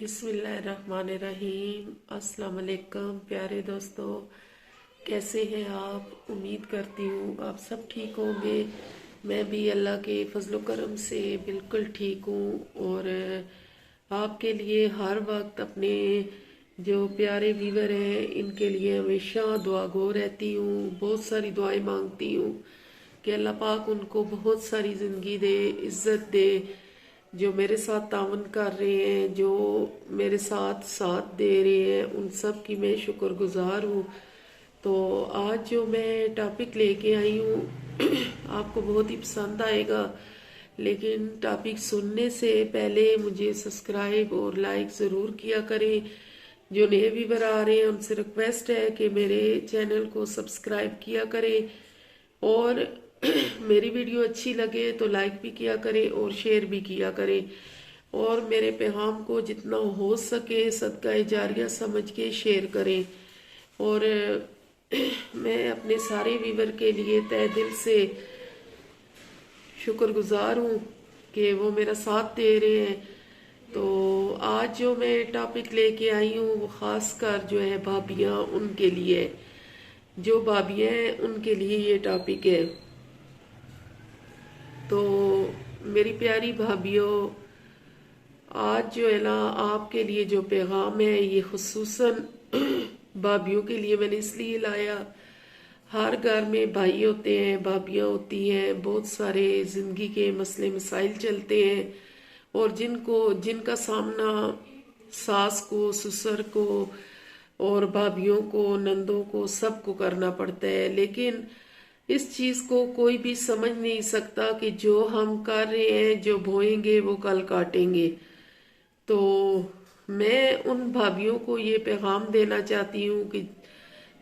बिस्मिल्लाहिर्रहमानिर्रहीम। अस्सलाम वालेकुम प्यारे दोस्तों, कैसे हैं आप? उम्मीद करती हूँ आप सब ठीक होंगे। मैं भी अल्लाह के फजलो करम से बिल्कुल ठीक हूँ और आपके लिए हर वक्त अपने जो प्यारे व्यूवर हैं इनके लिए हमेशा दुआ गो रहती हूँ। बहुत सारी दुआएं मांगती हूँ कि अल्लाह पाक उनको बहुत सारी ज़िंदगी दे, इज़्ज़त दे। जो मेरे साथ तावन कर रहे हैं, जो मेरे साथ साथ दे रहे हैं, उन सब की मैं शुक्रगुजार हूँ। तो आज जो मैं टॉपिक लेके आई हूँ आपको बहुत ही पसंद आएगा, लेकिन टॉपिक सुनने से पहले मुझे सब्सक्राइब और लाइक ज़रूर किया करें। जो नए व्यूवर आ रहे हैं उनसे रिक्वेस्ट है कि मेरे चैनल को सब्सक्राइब किया करें और मेरी वीडियो अच्छी लगे तो लाइक भी किया करें और शेयर भी किया करें और मेरे पैगाम को जितना हो सके सदका जारिया समझ के शेयर करें। और मैं अपने सारे व्यूवर के लिए तहे दिल से शुक्रगुजार हूँ कि वो मेरा साथ दे रहे हैं। तो आज जो मैं टॉपिक लेके आई हूँ वो ख़ास कर जो है भाभियाँ, उनके लिए, जो भाभियाँ हैं उनके लिए ये टॉपिक है। तो मेरी प्यारी भाभियों, आज जो है ना आपके लिए जो पैगाम है ये खुसूसन भाभियों के लिए मैंने इसलिए लाया। हर घर में भाई होते हैं, भाभियाँ होती हैं, बहुत सारे ज़िंदगी के मसले मसाइल चलते हैं और जिनका सामना सास को, ससुर को और भाभियों को, नंदों को, सबको करना पड़ता है। लेकिन इस चीज को कोई भी समझ नहीं सकता कि जो हम कर रहे हैं, जो बोएंगे वो कल काटेंगे। तो मैं उन भाभियों को ये पैगाम देना चाहती हूँ कि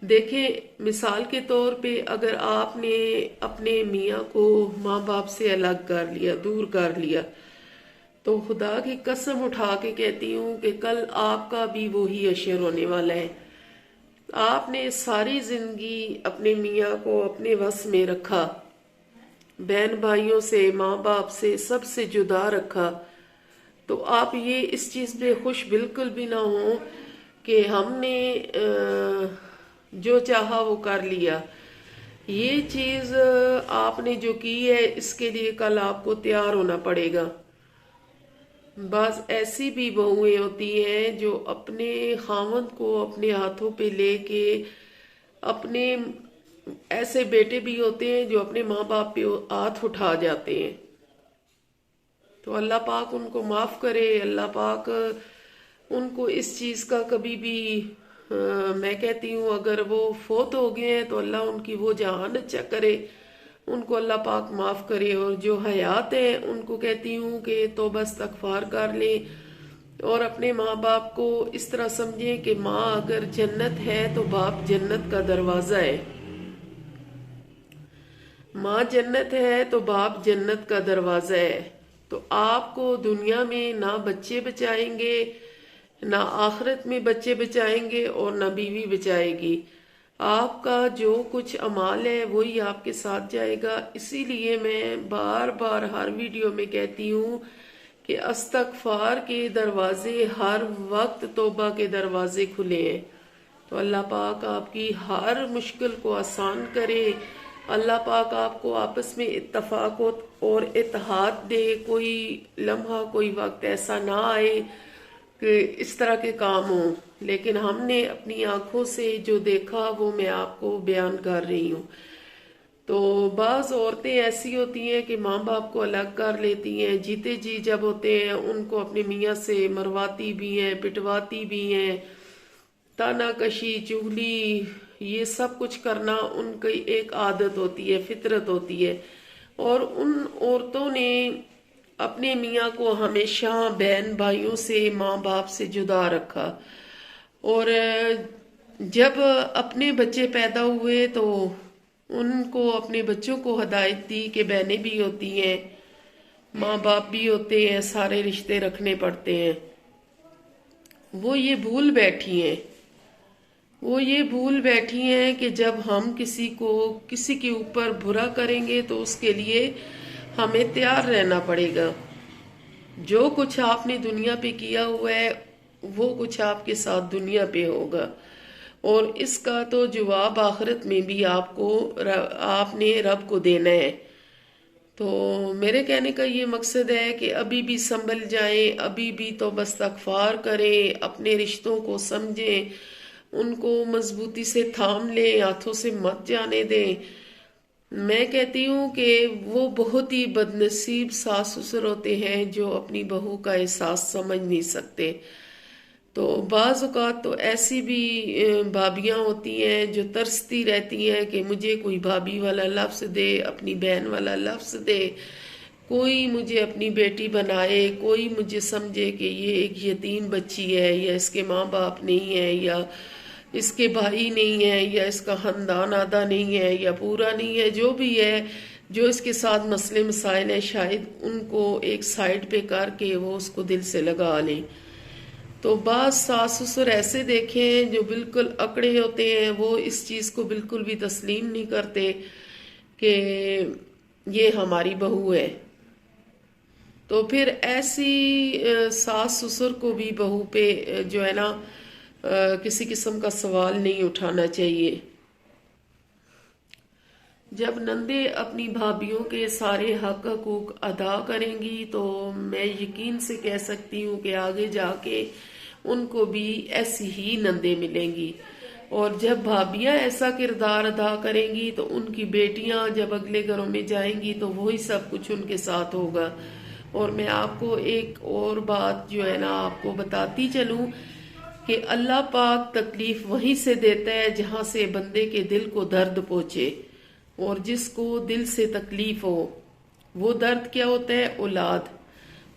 देखें, मिसाल के तौर पे अगर आपने अपने मियाँ को माँ बाप से अलग कर लिया, दूर कर लिया, तो खुदा की कसम उठा के कहती हूँ कि कल आपका भी वही अशर होने वाला है। आपने सारी जिंदगी अपने मियाँ को अपने वश में रखा, बहन भाइयों से, माँ बाप से, सबसे जुदा रखा। तो आप ये इस चीज पे खुश बिल्कुल भी ना हो कि हमने जो चाहा वो कर लिया। ये चीज आपने जो की है इसके लिए कल आपको तैयार होना पड़ेगा। बस ऐसी भी बहुएं होती हैं जो अपने खावंद को अपने हाथों पे लेके अपने, ऐसे बेटे भी होते हैं जो अपने माँ बाप पे हाथ उठा जाते हैं। तो अल्लाह पाक उनको माफ करे, अल्लाह पाक उनको इस चीज का कभी भी मैं कहती हूँ अगर वो फोत हो गए हैं तो अल्लाह उनकी वो जहान अच्छा करे, उनको अल्लाह पाक माफ करे। और जो हयात है उनको कहती हूँ कि तौबा इस्तगफार कर लें और अपने माँ बाप को इस तरह समझें कि माँ अगर जन्नत है तो बाप जन्नत का दरवाजा है, माँ जन्नत है तो बाप जन्नत का दरवाजा है। तो आपको दुनिया में ना बच्चे बचाएंगे, ना आखिरत में बच्चे बचाएंगे और ना बीवी बचाएगी। आपका जो कुछ अमाल है वही आपके साथ जाएगा। इसीलिए मैं बार बार हर वीडियो में कहती हूँ कि इस्तगफार के दरवाजे हर वक्त, तौबा के दरवाजे खुले हैं। तो अल्लाह पाक आपकी हर मुश्किल को आसान करे, अल्लाह पाक आपको आपस में इत्तफाक और इत्तेहाद दे। कोई लम्हा, कोई वक्त ऐसा ना आए कि इस तरह के काम हो। लेकिन हमने अपनी आंखों से जो देखा वो मैं आपको बयान कर रही हूँ। तो बाज औरतें ऐसी होती हैं कि माँ बाप को अलग कर लेती हैं, जीते जी जब होते हैं उनको अपने मियाँ से मरवाती भी हैं, पिटवाती भी हैं, तानाकशी, चुगली, ये सब कुछ करना उनकी एक आदत होती है, फितरत होती है। और उन औरतों ने अपने मियाँ को हमेशा बहन भाइयों से, माँ बाप से जुदा रखा। और जब अपने बच्चे पैदा हुए तो उनको, अपने बच्चों को हिदायत दी कि बहनें भी होती हैं, माँ बाप भी होते हैं, सारे रिश्ते रखने पड़ते हैं। वो ये भूल बैठी हैं कि जब हम किसी के ऊपर बुरा करेंगे तो उसके लिए हमें तैयार रहना पड़ेगा। जो कुछ आपने दुनिया पे किया हुआ है وہ کچھ آپ کے ساتھ دنیا پہ ہوگا، اور اس کا تو جواب آخرت میں بھی آپ نے رب کو دینا ہے۔ تو میرے کہنے کا یہ مقصد ہے کہ ابھی بھی سنبھل جائیں، ابھی بھی توبہ استغفار کریں، اپنے رشتوں کو سمجھیں، ان کو مضبوطی سے تھام لیں، ہاتھوں سے مت جانے دیں۔ میں کہتی ہوں کہ وہ بہت ہی بد نصیب ساس سسر ہوتے ہیں جو اپنی بہو کا احساس سمجھ نہیں سکتے۔ تو بعض اوقات تو ایسی بھی بھابیاں ہوتی ہیں جو ترستی رہتی ہیں کہ مجھے کوئی بھابھی والا لفظ دے، اپنی بہن والا لفظ دے، کوئی مجھے اپنی بیٹی بنائے، کوئی مجھے سمجھے کہ یہ ایک یتیم بچی ہے، یا اس کے ماں باپ نہیں ہے، یا اس کے بھائی نہیں ہے، یا اس کا خاندان آدھا نہیں ہے، یا پورا نہیں ہے، جو بھی ہے، جو اس کے ساتھ مسئلے مسائل ہیں، شاید ان کو ایک سائڈ پہ کر کے وہ اس کو دل سے لگا لیں۔ تو بعض ساس سسر ایسے دیکھے ہیں جو بالکل اکڑے ہوتے ہیں، وہ اس چیز کو بالکل بھی تسلیم نہیں کرتے کہ یہ ہماری بہو ہے۔ تو پھر ایسی ساس سسر کو بھی بہو پہ جو ہے نا کسی قسم کا سوال نہیں اٹھانا چاہیے۔ جب نندے اپنی بھابھیوں کے سارے حق حقوق ادا کریں گی تو میں یقین سے کہہ سکتی ہوں کہ آگے جا کے ان کو بھی ایسی ہی نندے ملیں گی، اور جب بھابھیاں ایسا کردار ادا کریں گی تو ان کی بیٹیاں جب اگلے گھروں میں جائیں گی تو وہی سب کچھ ان کے ساتھ ہوگا۔ اور میں آپ کو ایک اور بات جو ہے نا آپ کو بتاتی چلوں کہ اللہ پاک تکلیف وہیں سے دیتا ہے جہاں سے بندے کے دل کو درد پہنچے، اور جس کو دل سے تکلیف ہو۔ وہ درد کیا ہوتا ہے؟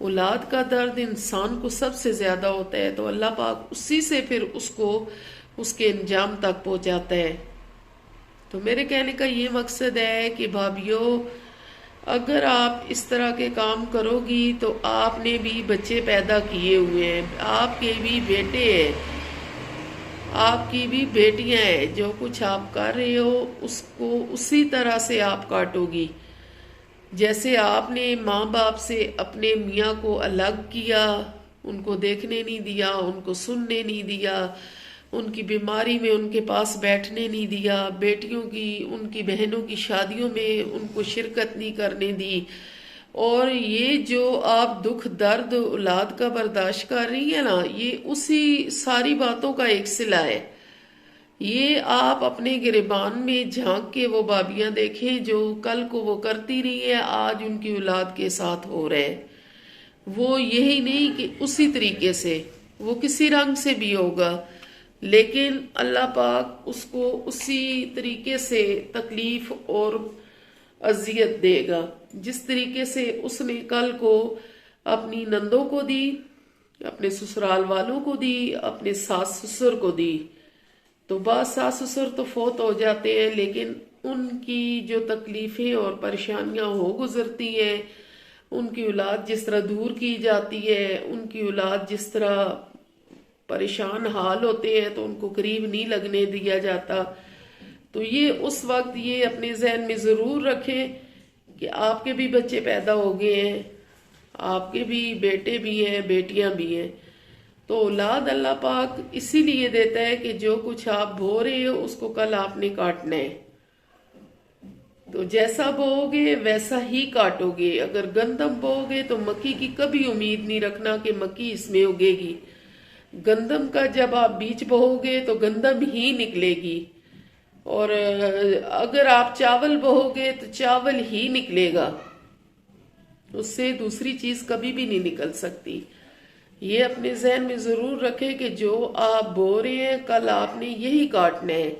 اولاد کا درد انسان کو سب سے زیادہ ہوتا ہے، تو اللہ پاک اسی سے پھر اس کو اس کے انجام تک پہنچاتا ہے۔ تو میرے کہنے کا یہ مقصد ہے کہ بھابھیوں، اگر آپ اس طرح کے کام کرو گی تو آپ نے بھی بچے پیدا کیے ہوئے ہیں، آپ کے بھی بیٹے ہیں، آپ کی بھی بیٹیاں ہیں، جو کچھ آپ کر رہے ہو اس کو اسی طرح سے آپ کاٹو گی۔ جیسے آپ نے ماں باپ سے اپنے میاں کو الگ کیا، ان کو دیکھنے نہیں دیا، ان کو سننے نہیں دیا، ان کی بیماری میں ان کے پاس بیٹھنے نہیں دیا، بیٹیوں کی ان کی بہنوں کی شادیوں میں ان کو شرکت نہیں کرنے دی، اور یہ جو آپ دکھ درد اولاد کا برداشت کر رہی ہیں نا، یہ اسی ساری باتوں کا ایک صلہ ہے۔ یہ آپ اپنے گریبان میں جھانک کے وہ بھابیاں دیکھیں جو کل کو وہ کرتی رہی ہے، آج ان کی اولاد کے ساتھ ہو رہے ہیں۔ وہ یہی نہیں کہ اسی طریقے سے، وہ کسی رنگ سے بھی ہوگا، لیکن اللہ پاک اس کو اسی طریقے سے تکلیف اور اذیت دے گا جس طریقے سے اس نے کل کو اپنی نندوں کو دی، اپنے سسرال والوں کو دی، اپنے ساس سسر کو دی۔ تو بعض ساس سسر تو فوت ہو جاتے ہیں، لیکن ان کی جو تکلیفیں اور پریشانیاں ہو گزرتی ہیں، ان کی اولاد جس طرح دور کی جاتی ہے، ان کی اولاد جس طرح پریشان حال ہوتے ہیں تو ان کو قریب نہیں لگنے دیا جاتا۔ تو یہ اس وقت یہ اپنے ذہن میں ضرور رکھیں کہ آپ کے بھی بچے پیدا ہو گئے ہیں، آپ کے بھی بیٹے بھی ہیں، بیٹیاں بھی ہیں۔ تو اولاد اللہ پاک اسی لیے دیتا ہے کہ جو کچھ آپ بو رہے ہو اس کو کل آپ نے کاٹنا ہے۔ تو جیسا بوؤ گے ویسا ہی کاٹو گے۔ اگر گندم بوؤ گے تو مکی کی کبھی امید نہیں رکھنا کہ مکی اس میں اگے گی۔ گندم کا جب آپ بیج بوؤ گے تو گندم ہی نکلے گی، اور اگر آپ چاول بوؤ گے تو چاول ہی نکلے گا، اس سے دوسری چیز کبھی بھی نہیں نکل سکتی۔ یہ اپنے ذہن میں ضرور رکھیں کہ جو آپ بو رہے ہیں کل آپ نے یہی کاٹنا ہے،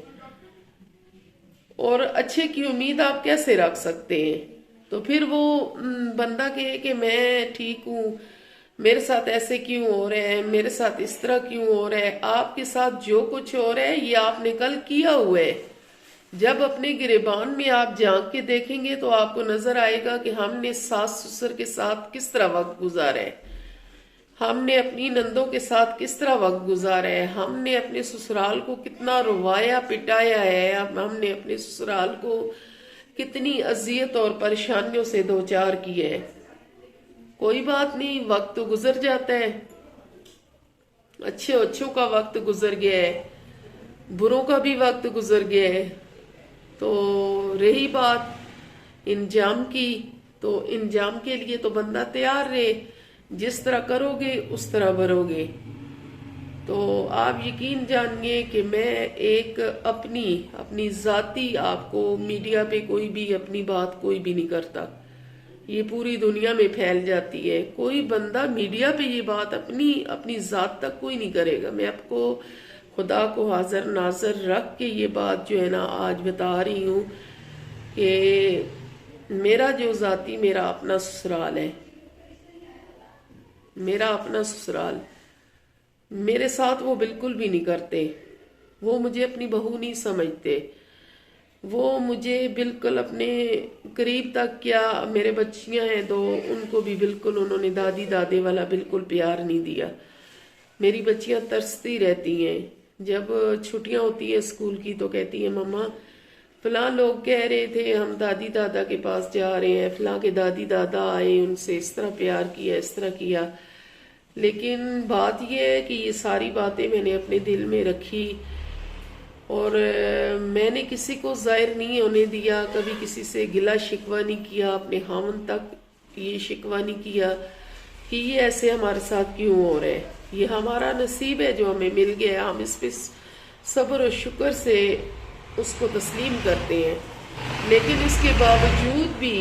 اور اچھے کی امید آپ کیسے رکھ سکتے ہیں؟ تو پھر وہ بندہ کہے کہ میں ٹھیک ہوں، میرے ساتھ ایسے کیوں ہو رہے ہیں، میرے ساتھ اس طرح کیوں ہو رہا ہے؟ آپ کے ساتھ جو کچھ ہو رہا ہے یہ آپ نے کل کیا ہوا ہے۔ جب اپنے گریبان میں آپ جھانک کے دیکھیں گے تو آپ کو نظر آئے گا کہ ہم نے ساس سسر کے ساتھ کس طرح وقت گزارا ہے، ہم نے اپنی نندوں کے ساتھ کس طرح وقت گزارا ہے، ہم نے اپنے سسرال کو کتنا روایا پٹایا ہے، ہم نے اپنے سسرال کو کتنی اذیت اور پریشانیوں سے دوچار کیا ہے۔ کوئی بات نہیں، وقت تو گزر جاتا ہے، अच्छों का वक्त गुजर गया है, बुरों का भी वक्त गुजर गया है। तो रही बात इंजाम की, तो इंजाम के लिए तो बंदा तैयार रहे, जिस तरह करोगे उस तरह भरोगे। तो आप यकीन जानिए कि मैं एक अपनी अपनी जाती, आपको मीडिया पे कोई भी अपनी बात कोई भी नहीं करता, ये पूरी दुनिया में फैल जाती है। कोई बंदा मीडिया पे ये बात अपनी अपनी जात तक कोई नहीं करेगा। मैं आपको खुदा को हाजिर नाजर रख के ये बात जो है ना आज बता रही हूँ कि मेरा जो जाती, मेरा अपना ससुराल है, मेरा अपना ससुराल, मेरे साथ वो बिल्कुल भी नहीं करते। वो मुझे अपनी बहू नहीं समझते, वो मुझे बिल्कुल अपने करीब तक, क्या मेरे बच्चियां हैं दो, उनको भी बिल्कुल उन्होंने दादी दादे वाला बिल्कुल प्यार नहीं दिया। मेरी बच्चियां तरसती रहती हैं, जब छुट्टियां होती है स्कूल की तो कहती है मम्मा फलां लोग कह रहे थे हम दादी दादा के पास जा रहे हैं, फलां के दादी दादा आए, उनसे इस तरह प्यार किया, इस तरह किया। लेकिन बात यह है कि ये सारी बातें मैंने अपने दिल में रखी और मैंने किसी को जाहिर नहीं होने दिया, कभी किसी से गिला शिकवा नहीं किया, अपने खामन तक ये शिकवा नहीं किया कि ये ऐसे हमारे साथ क्यों हो रहा है। ये हमारा नसीब है जो हमें मिल गया, हम इस पे सब्र और शुक्र से उसको तस्लीम करते हैं। लेकिन इसके बावजूद भी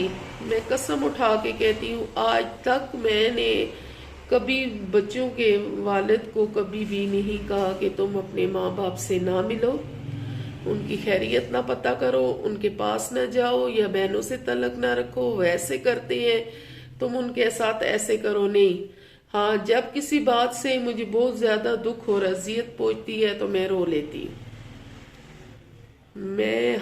मैं कसम उठा के कहती हूँ, आज तक मैंने कभी बच्चों के वालिद को कभी भी नहीं कहा कि तुम अपने माँ बाप से ना मिलो, उनकी खैरियत ना पता करो, उनके पास ना जाओ, या बहनों से तलक ना रखो, वैसे करते हैं तुम उनके साथ ऐसे करो, नहीं। हाँ, जब किसी बात से मुझे बहुत ज्यादा दुख और अजियत पहुंचती है तो मैं रो लेती हूँ। मैं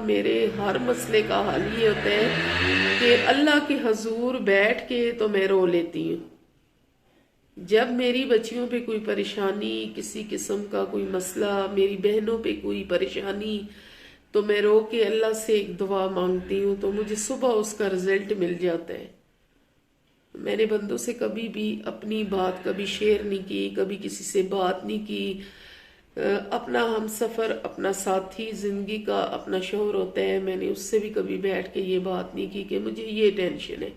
मेरे हर मसले का हल ये होता है कि अल्लाह के हजूर बैठ के तो मैं रो लेती हूँ। जब मेरी बच्चियों पे कोई परेशानी, किसी किस्म का कोई मसला, मेरी बहनों पे कोई परेशानी, तो मैं रो के अल्लाह से एक दुआ मांगती हूँ, तो मुझे सुबह उसका रिजल्ट मिल जाता है। मैंने बंदों से कभी भी अपनी बात कभी शेयर नहीं की, कभी किसी से बात नहीं की। अपना हम सफर, अपना साथी जिंदगी का अपना शौहर होता है, मैंने उससे भी कभी बैठ के ये बात नहीं की कि मुझे ये टेंशन है।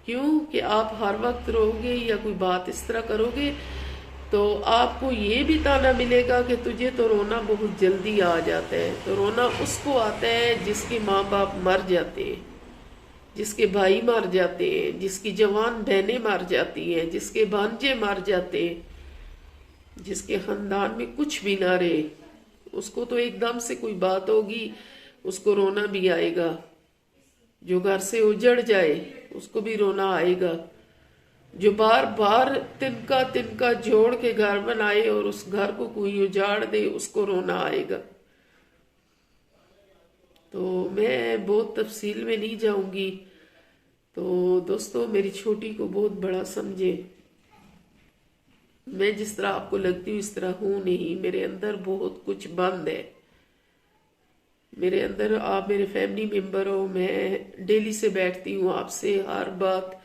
क्यों कि आप हर वक्त रोगे या कोई बात इस तरह करोगे तो आपको ये भी ताना मिलेगा कि तुझे तो रोना बहुत जल्दी आ जाता है। तो रोना उसको आता है जिसके माँ बाप मर जाते हैं, जिसके भाई मर जाते हैं, जिसकी जवान बहनें मर जाती हैं, जिसके भांजे मर जाते हैं, जिसके खानदान में कुछ भी ना रहे, उसको तो एकदम से कोई बात होगी, उसको रोना भी आएगा। जो घर से उजड़ जाए उसको भी रोना आएगा। जो बार बार तिनका तिनका जोड़ के घर बनाए और उस घर को कोई उजाड़ दे, उसको रोना आएगा। तो मैं बहुत तफसील में नहीं जाऊंगी। तो दोस्तों, मेरी छोटी को बहुत बड़ा समझे। मैं जिस तरह आपको लगती हूँ इस तरह हूं नहीं, मेरे अंदर बहुत कुछ बंद है। मेरे अंदर, आप मेरे फैमिली मेंबर हो, मैं डेली से बैठती हूँ, आपसे हर बात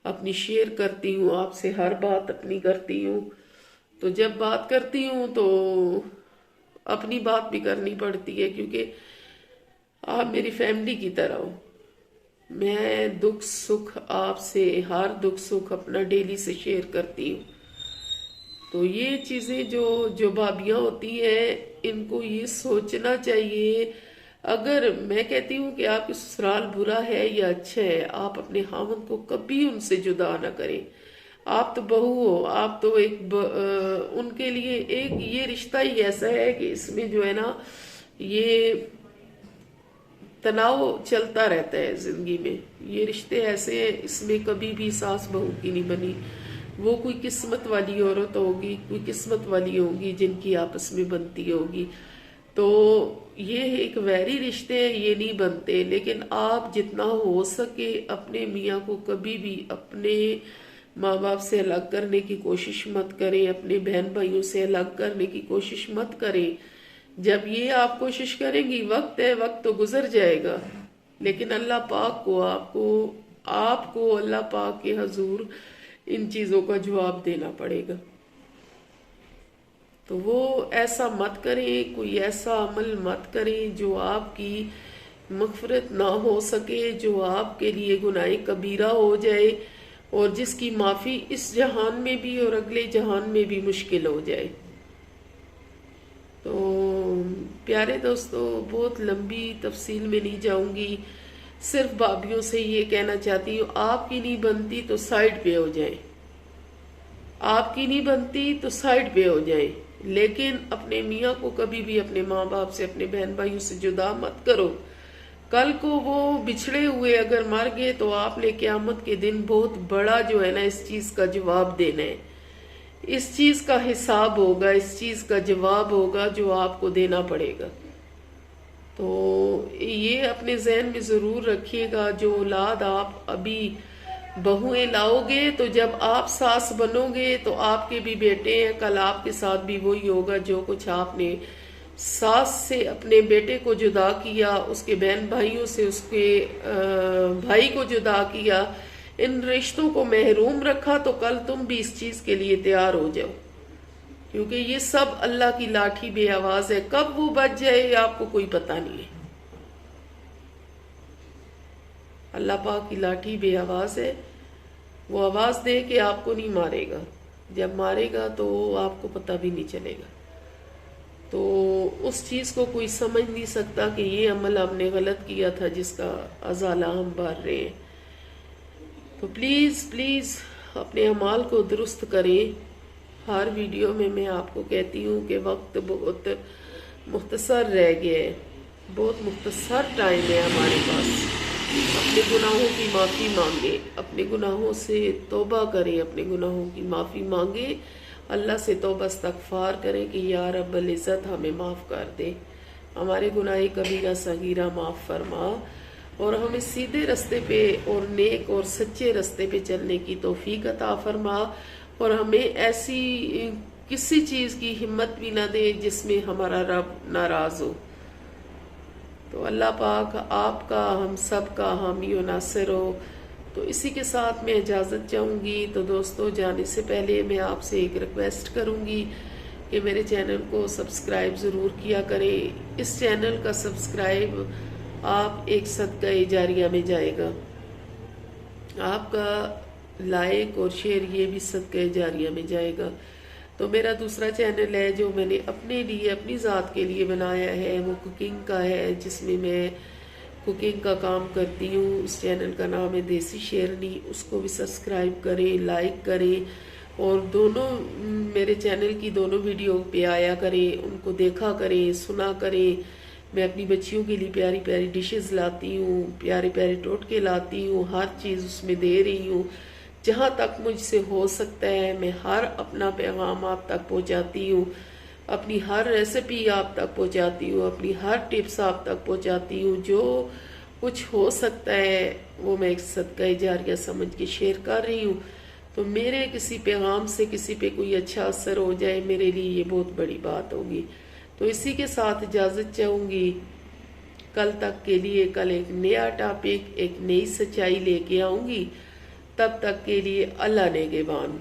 अपनी शेयर करती हूँ, आपसे हर बात अपनी करती हूँ। तो जब बात करती हूँ तो अपनी बात भी करनी पड़ती है, क्योंकि आप मेरी फैमिली की तरह हो। मैं दुख सुख आपसे, हर दुख सुख अपना डेली से शेयर करती हूँ। तो ये चीजें जो भाभियां होती हैं, इनको ये सोचना चाहिए। अगर मैं कहती हूँ कि आपकी ससुराल बुरा है या अच्छा है, आप अपने खामन को कभी उनसे जुदा ना करें। आप तो बहू हो, आप तो उनके लिए एक ये रिश्ता ही ऐसा है कि इसमें जो है ना, ये तनाव चलता रहता है जिंदगी में। ये रिश्ते ऐसे हैं, इसमें कभी भी सास बहू की नहीं बनी। वो कोई किस्मत वाली औरत होगी, कोई किस्मत वाली होगी जिनकी आपस में बनती होगी। तो ये एक वैरी रिश्ते हैं, ये नहीं बनते। लेकिन आप जितना हो सके अपने मियाँ को कभी भी अपने माँ बाप से अलग करने की कोशिश मत करें, अपने बहन भाइयों से अलग करने की कोशिश मत करें। जब ये आप कोशिश करेंगी, वक्त है, वक्त तो गुजर जाएगा, लेकिन अल्लाह पाक को आपको अल्लाह पाक के हजूर ان چیزوں کا جواب دینا پڑے گا۔ تو وہ ایسا مت کریں، کوئی ایسا عمل مت کریں جو آپ کی مغفرت نہ ہو سکے، جو آپ کے لیے گناہ کبیرہ ہو جائے اور جس کی معافی اس جہان میں بھی اور اگلے جہان میں بھی مشکل ہو جائے۔ تو پیارے دوستو، بہت لمبی تفصیل میں نہیں جاؤں گی، صرف بابیوں سے یہ کہنا چاہتی ہوں، آپ کی نہیں بنتی تو سائڈ پہ ہو جائیں، آپ کی نہیں بنتی تو سائڈ پہ ہو جائیں، لیکن اپنے میاں کو کبھی بھی اپنے ماں باپ سے، اپنے بہن بھائیوں سے جدا مت کرو۔ کل کو وہ بچھڑے ہوئے اگر مر گئے تو آپ نے قیامت کے دن بہت بڑا جو ہے نا اس چیز کا جواب دینا ہے، اس چیز کا حساب ہوگا، اس چیز کا جواب ہوگا جو آپ کو دینا پڑے گا۔ تو یہ اپنے ذہن میں ضرور رکھیے گا، جو اولاد آپ ابھی بہویں لاؤ گے تو جب آپ ساس بنو گے تو آپ کے بھی بیٹے ہیں، کل آپ کے ساتھ بھی وہی ہوگا، جو کچھ آپ نے ساس سے اپنے بیٹے کو جدا کیا، اس کے بہن بھائیوں سے اس کے بھائی کو جدا کیا، ان رشتوں کو محروم رکھا، تو کل تم بھی اس چیز کے لیے تیار ہو جاؤ، کیونکہ یہ سب اللہ کی لاٹھی بے آواز ہے، کب وہ بچ جائے آپ کو کوئی پتہ نہیں ہے۔ اللہ پاک کی لاٹھی بے آواز ہے، وہ آواز دے کہ آپ کو نہیں مارے گا، جب مارے گا تو آپ کو پتہ بھی نہیں چلے گا۔ تو اس چیز کو کوئی سمجھ نہیں سکتا کہ یہ عمل ہم نے غلط کیا تھا جس کا ازالہ ہم بھر رہے ہیں۔ تو پلیز پلیز اپنے اعمال کو درست کریں۔ ہر ویڈیو میں آپ کو کہتی ہوں کہ وقت بہت مختصر رہ گیا ہے، بہت مختصر ٹائم ہے ہمارے پاس۔ اپنے گناہوں کی معافی مانگیں، اپنے گناہوں سے توبہ کریں، اپنے گناہوں کی معافی مانگیں، اللہ سے توبہ استغفار کریں کہ یا رب العزت ہمیں معاف کر دے، ہمارے گناہ کبیرہ صغیرہ معاف فرما، اور ہمیں سیدھے رستے پہ اور نیک اور سچے رستے پہ چلنے کی توفیق عطا فرما، اور ہمیں ایسی کسی چیز کی ہمت بھی نہ دے جس میں ہمارا رب ناراض ہو۔ تو اللہ پاک آپ کا، ہم سب کا حامی و ناصر ہو۔ تو اسی کے ساتھ میں اجازت چاہوں گی۔ تو دوستو، جانے سے پہلے میں آپ سے ایک ریکویسٹ کروں گی کہ میرے چینل کو سبسکرائب ضرور کیا کریں۔ اس چینل کا سبسکرائب آپ ایک صدقہ جاریہ میں جائے گا، آپ کا لائک اور شیئر یہ بھی صدقہ جاریہ میں جائے گا۔ تو میرا دوسرا چینل ہے جو میں نے اپنے لیے، اپنی ذات کے لیے بنایا ہے، وہ کوکنگ کا ہے، جس میں میں کوکنگ کا کام کرتی ہوں۔ اس چینل کا نام ہے دیسی شیرنی، اس کو بھی سبسکرائب کریں، لائک کریں، اور دونوں میرے چینل کی دونوں ویڈیو پہ آیا کریں، ان کو دیکھا کریں، سنا کریں۔ میں اپنی بچیوں کے لیے پیاری پیاری ڈشز لاتی ہوں، پیارے پیارے ٹوٹکے لاتی ہوں، ہر چیز اس میں دے رہی ہوں۔ جہاں تک مجھ سے ہو سکتا ہے میں ہر اپنا پیغام آپ تک پہنچاتی ہوں، اپنی ہر ریسیپی آپ تک پہنچاتی ہوں، اپنی ہر ٹپس آپ تک پہنچاتی ہوں۔ جو کچھ ہو سکتا ہے وہ میں ایک صدقہ جاریہ سمجھ کے شیئر کر رہی ہوں۔ تو میرے کسی پیغام سے کسی پہ کوئی اچھا اثر ہو جائے، میرے لیے یہ بہت بڑی بات ہوگی۔ تو اسی کے ساتھ اجازت چاہوں گی، کل تک کے لیے، کل ایک نیا ٹاپک، ایک نئی سچائی لے کے آؤں گی۔ تب تک کے لیے اللہ نگہبان۔